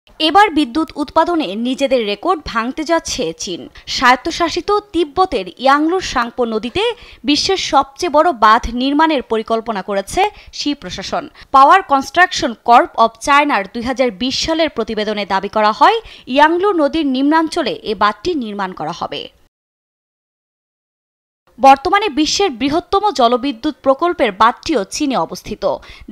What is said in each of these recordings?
এবার বিদ্যুৎ উৎপাদনে নিজেদের রেকর্ড ভাঙতে যাচ্ছে চীন। স্বায়ত্তশাসিত তিব্বতের ইয়াংলু সাংপো নদীতে বিশ্বের সবচেয়ে বড় বাঁধ নির্মাণের পরিকল্পনা করেছে শি প্রশাসন। পাওয়ার কনস্ট্রাকশন কর্প অব চায়নার 2020 সালের প্রতিবেদনে দাবি করা হয়, ইয়াংলু নদীর নিম্নাঞ্চলে এ বাঁধটি নির্মাণ করা হবে। বর্তমানে বিশ্বের বৃহত্তম জলবিদ্যুৎ প্রকল্পের বাঁধটিও চীনে অবস্থিত।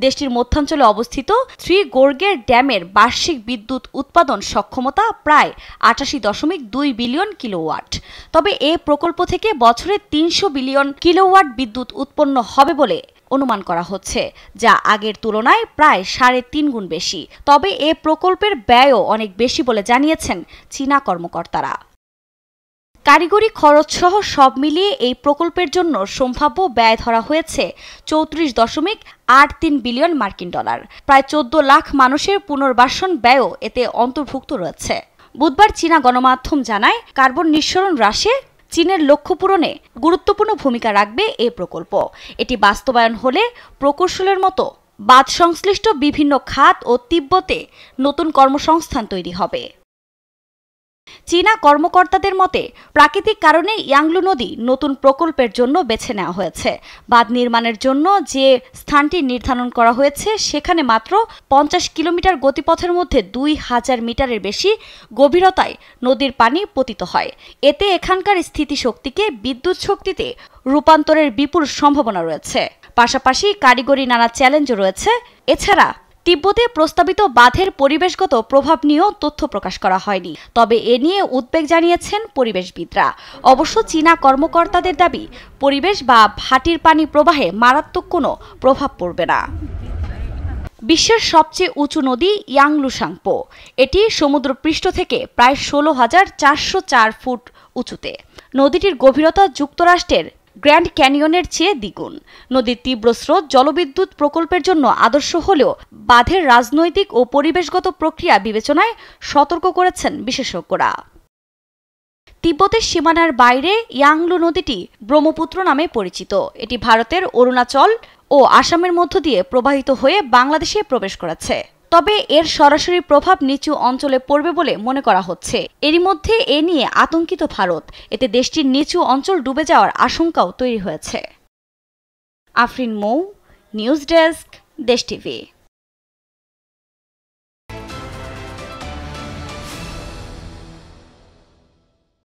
দেশটির মধ্যাঞ্চলে অবস্থিত থ্রি গোর্গের ড্যামের বার্ষিক বিদ্যুৎ উৎপাদন সক্ষমতা প্রায় 88.2 বিলিয়ন কিলোওয়াট। তবে এ প্রকল্প থেকে বছরে 300 বিলিয়ন কিলোওয়াট বিদ্যুৎ উৎপন্ন হবে বলে অনুমান করা হচ্ছে, যা আগের তুলনায় প্রায় 3.5 গুণ বেশি। তবে এ প্রকল্পের ব্যয়ও অনেক বেশি বলে জানিয়েছেন চীনা কর্মকর্তারা। কারিগরি খরচসহ সব মিলিয়ে এই প্রকল্পের জন্য সম্ভাব্য ব্যয় ধরা হয়েছে 34.83 বিলিয়ন মার্কিন ডলার। প্রায় 14 লাখ মানুষের পুনর্বাসন ব্যয়ও এতে অন্তর্ভুক্ত রয়েছে। বুধবার চীনা গণমাধ্যম জানায়, কার্বন নিঃসরণ হ্রাসে চীনের লক্ষ্য পূরণে গুরুত্বপূর্ণ ভূমিকা রাখবে এ প্রকল্প। এটি বাস্তবায়ন হলে প্রকৌশলের মতো বাঁধ সংশ্লিষ্ট বিভিন্ন খাত ও তিব্বতে নতুন কর্মসংস্থান তৈরি হবে। চীনা কর্মকর্তাদের মতে, প্রাকৃতিক কারণে ইয়াংলু নদী নতুন প্রকল্পের জন্য বেছে নেওয়া হয়েছে। বাঁধ নির্মাণের জন্য যে স্থানটি নির্ধারণ করা হয়েছে সেখানে মাত্র 50 কিলোমিটার গতিপথের মধ্যে 2000 মিটারের বেশি গভীরতায় নদীর পানি পতিত হয়। এতে এখানকার স্থিতিশক্তিকে বিদ্যুৎ শক্তিতে রূপান্তরের বিপুল সম্ভাবনা রয়েছে। পাশাপাশি কারিগরি নানা চ্যালেঞ্জও রয়েছে। এছাড়া তিব্বতে প্রস্তাবিত বাঁধের পরিবেশগত প্রভাব নিয়েও তথ্য প্রকাশ করা হয়নি। তবে এ নিয়ে উদ্বেগ জানিয়েছেন পরিবেশবিদরা। অবশ্য চীনা কর্মকর্তাদের দাবি, পরিবেশ বা ভাটির পানি প্রবাহে মারাত্মক কোনো প্রভাব পড়বে না। বিশ্বের সবচেয়ে উঁচু নদী ইয়াংলু সাংপো। এটি সমুদ্রপৃষ্ঠ থেকে প্রায় 16,404 ফুট উঁচুতে। নদীটির গভীরতা যুক্তরাষ্ট্রের গ্র্যান্ড ক্যানিয়নের চেয়ে দ্বিগুণ। নদীর তীব্র স্রোত জলবিদ্যুৎ প্রকল্পের জন্য আদর্শ হলেও বাঁধের রাজনৈতিক ও পরিবেশগত প্রক্রিয়া বিবেচনায় সতর্ক করেছেন বিশেষজ্ঞরা। তিব্বতের সীমানার বাইরে ইয়াংলু নদীটি ব্রহ্মপুত্র নামে পরিচিত। এটি ভারতের অরুণাচল ও আসামের মধ্য দিয়ে প্রবাহিত হয়ে বাংলাদেশে প্রবেশ করেছে। তবে এর সরাসরি প্রভাব নিচু অঞ্চলে পড়বে বলে মনে করা হচ্ছে। এরই মধ্যে এ নিয়ে আতঙ্কিত ভারত। এতে দেশটির নিচু অঞ্চল ডুবে যাওয়ার আশঙ্কাও তৈরি হয়েছে। আফরিন মৌ, নিউজ ডেস্ক, দেশ টিভি।